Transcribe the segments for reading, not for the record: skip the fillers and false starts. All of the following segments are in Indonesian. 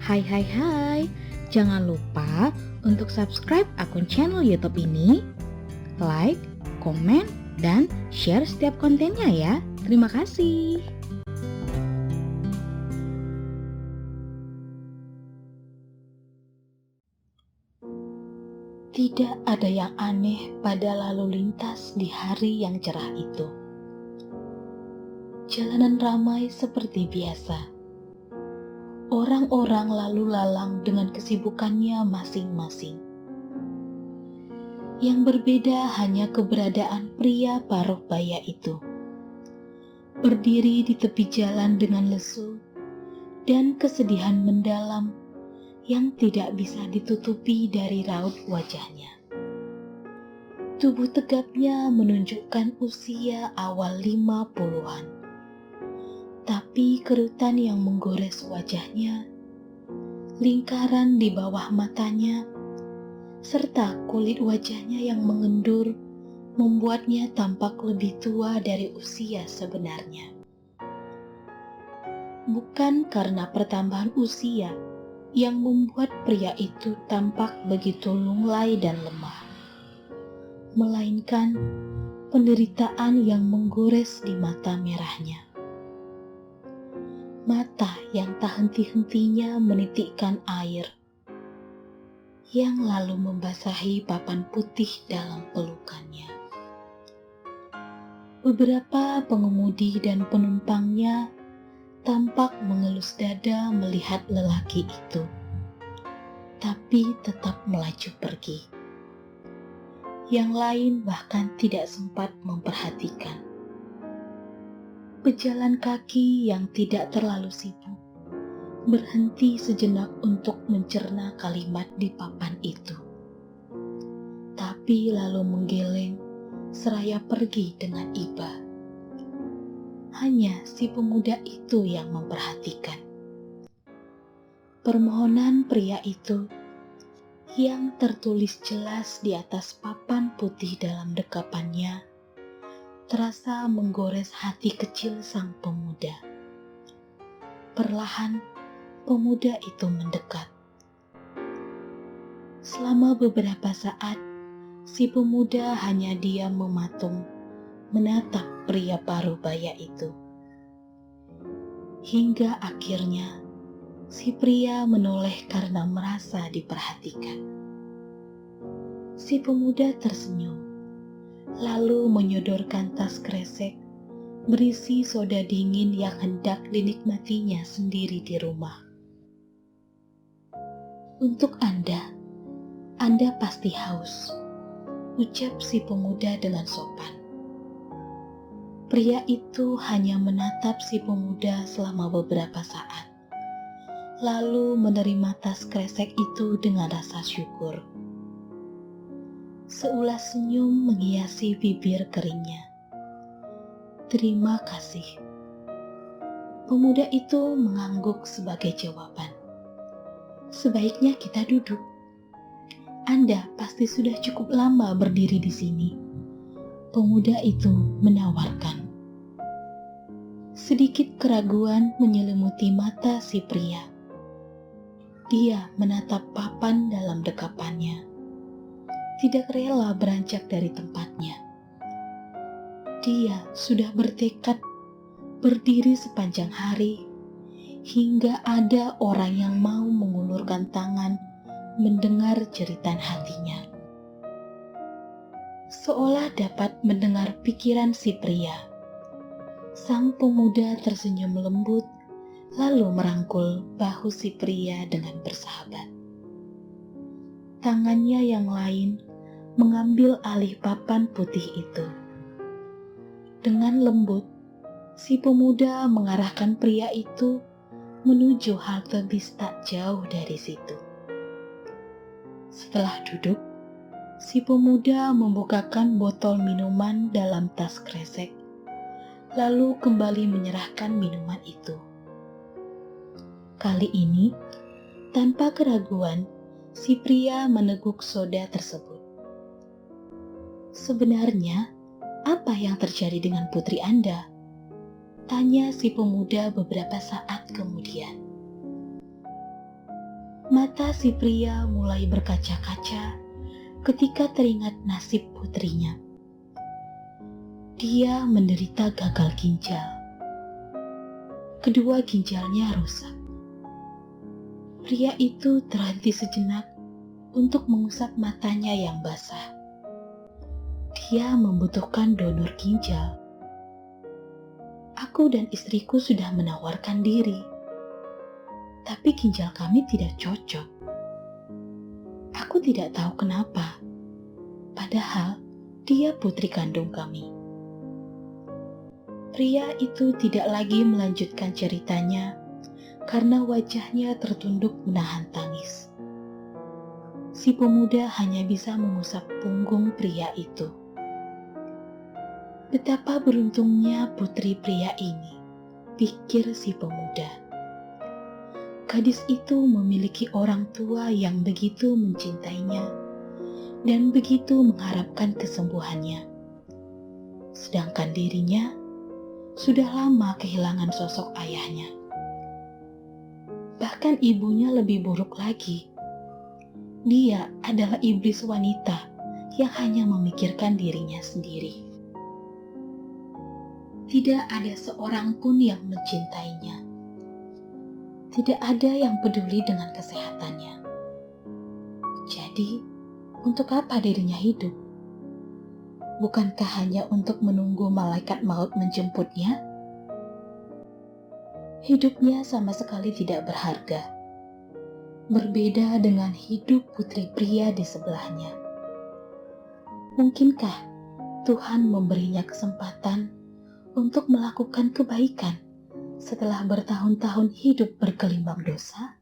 Hai, jangan lupa untuk subscribe akun channel YouTube ini, like, komen, dan share setiap kontennya ya. Terima kasih. Tidak ada yang aneh pada lalu lintas di hari yang cerah itu. Jalanan ramai seperti biasa. Orang-orang lalu lalang dengan kesibukannya masing-masing. Yang berbeda hanya keberadaan pria paruh baya itu. Berdiri di tepi jalan dengan lesu dan kesedihan mendalam yang tidak bisa ditutupi dari raut wajahnya. Tubuh tegapnya menunjukkan usia awal 50-an. Tapi kerutan yang menggores wajahnya, lingkaran di bawah matanya, serta kulit wajahnya yang mengendur membuatnya tampak lebih tua dari usia sebenarnya. Bukan karena pertambahan usia yang membuat pria itu tampak begitu lunglai dan lemah, melainkan penderitaan yang menggores di mata merahnya. Mata yang tak henti-hentinya menitikkan air, yang lalu membasahi papan putih dalam pelukannya. Beberapa pengemudi dan penumpangnya tampak mengelus dada melihat lelaki itu, tapi tetap melaju pergi. Yang lain bahkan tidak sempat memperhatikan. Pejalan kaki yang tidak terlalu sibuk berhenti sejenak untuk mencerna kalimat di papan itu, tapi lalu menggeleng seraya pergi dengan iba. Hanya si pemuda itu yang memperhatikan. Permohonan pria itu yang tertulis jelas di atas papan putih dalam dekapannya terasa menggores hati kecil sang pemuda. Perlahan pemuda itu mendekat. Selama beberapa saat si pemuda hanya diam mematung menatap pria paruh baya itu. Hingga akhirnya si pria menoleh karena merasa diperhatikan. Si pemuda tersenyum, lalu menyodorkan tas kresek berisi soda dingin yang hendak dinikmatinya sendiri di rumah. Untuk Anda pasti haus, ucap si pemuda dengan sopan. Pria itu hanya menatap si pemuda selama beberapa saat, lalu menerima tas kresek itu dengan rasa syukur. Seulas senyum menghiasi bibir keringnya. Terima kasih. Pemuda itu mengangguk sebagai jawaban. Sebaiknya kita duduk. Anda pasti sudah cukup lama berdiri di sini. Pemuda itu menawarkan. Sedikit keraguan menyelimuti mata si pria. Dia menatap papan dalam dekapannya. Tidak rela beranjak dari tempatnya. Dia sudah bertekad berdiri sepanjang hari hingga ada orang yang mau mengulurkan tangan mendengar jeritan hatinya. Seolah dapat mendengar pikiran si pria. Sang pemuda tersenyum lembut, lalu merangkul bahu si pria dengan bersahabat. Tangannya yang lain mengambil alih papan putih itu. Dengan lembut, si pemuda mengarahkan pria itu menuju halte bis tak jauh dari situ. Setelah duduk, si pemuda membukakan botol minuman dalam tas kresek, lalu kembali menyerahkan minuman itu. Kali ini, tanpa keraguan, si pria meneguk soda tersebut. Sebenarnya, apa yang terjadi dengan putri Anda? Tanya si pemuda beberapa saat kemudian. Mata si pria mulai berkaca-kaca ketika teringat nasib putrinya. Dia menderita gagal ginjal. Kedua ginjalnya rusak. Pria itu terhenti sejenak untuk mengusap matanya yang basah. Dia membutuhkan donor ginjal. Aku dan istriku sudah menawarkan diri, tapi ginjal kami tidak cocok. Aku tidak tahu kenapa, padahal dia putri kandung kami. Pria itu tidak lagi melanjutkan ceritanya karena wajahnya tertunduk menahan tangis. Si pemuda hanya bisa mengusap punggung pria itu. Betapa beruntungnya putri pria ini, pikir si pemuda. Gadis itu memiliki orang tua yang begitu mencintainya dan begitu mengharapkan kesembuhannya. Sedangkan dirinya sudah lama kehilangan sosok ayahnya. Bahkan ibunya lebih buruk lagi. Dia adalah iblis wanita yang hanya memikirkan dirinya sendiri. Tidak ada seorang pun yang mencintainya. Tidak ada yang peduli dengan kesehatannya. Jadi, untuk apa dirinya hidup? Bukankah hanya untuk menunggu malaikat maut menjemputnya? Hidupnya sama sekali tidak berharga. Berbeda dengan hidup putri pria di sebelahnya. Mungkinkah Tuhan memberinya kesempatan untuk melakukan kebaikan setelah bertahun-tahun hidup bergelimang dosa?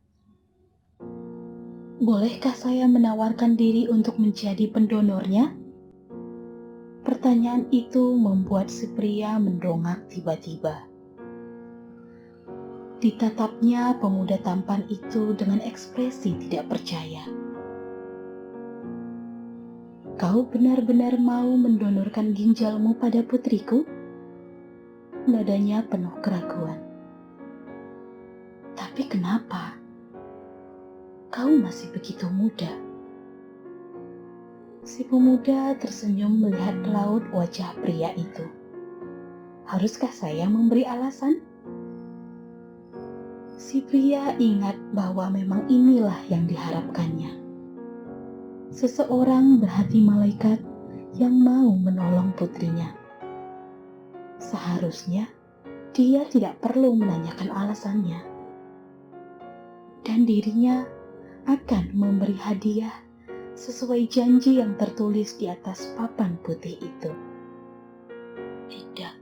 Bolehkah saya menawarkan diri untuk menjadi pendonornya? Pertanyaan itu membuat si pria mendongak tiba-tiba. Ditatapnya pemuda tampan itu dengan ekspresi tidak percaya. Kau benar-benar mau mendonorkan ginjalmu pada putriku? Nadanya penuh keraguan. Tapi kenapa? Kau masih begitu muda. Si pemuda tersenyum melihat raut wajah pria itu. Haruskah saya memberi alasan? Si pria ingat bahwa memang inilah yang diharapkannya. Seseorang berhati malaikat yang mau menolong putrinya. Seharusnya dia tidak perlu menanyakan alasannya. Dan dirinya akan memberi hadiah sesuai janji yang tertulis di atas papan putih itu. Tidak,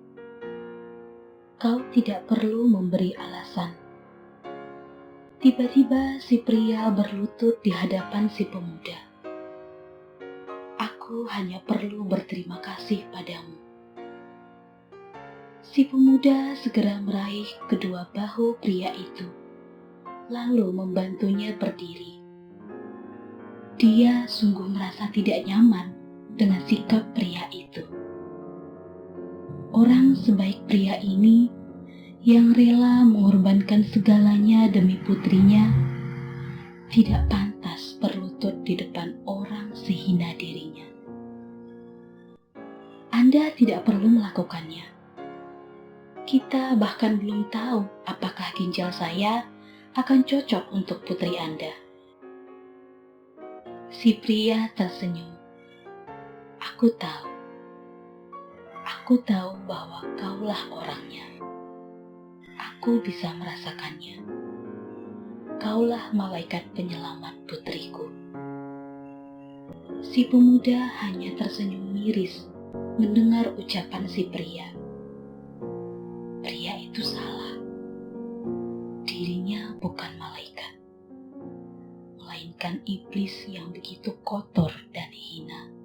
kau tidak perlu memberi alasan. Tiba-tiba si pria berlutut di hadapan si pemuda. Aku hanya perlu berterima kasih padamu. Si pemuda segera meraih kedua bahu pria itu, lalu membantunya berdiri. Dia sungguh merasa tidak nyaman dengan sikap pria itu. Orang sebaik pria ini yang rela mengorbankan segalanya demi putrinya tidak pantas berlutut di depan orang sehina dirinya. Anda tidak perlu melakukannya. Kita bahkan belum tahu apakah ginjal saya akan cocok untuk putri Anda. Si pria tersenyum. Aku tahu bahwa kaulah orangnya. Aku bisa merasakannya. Kaulah malaikat penyelamat putriku. Si pemuda hanya tersenyum miris mendengar ucapan si pria. Pria itu salah. Dirinya bukan malaikat, melainkan iblis yang begitu kotor dan hina.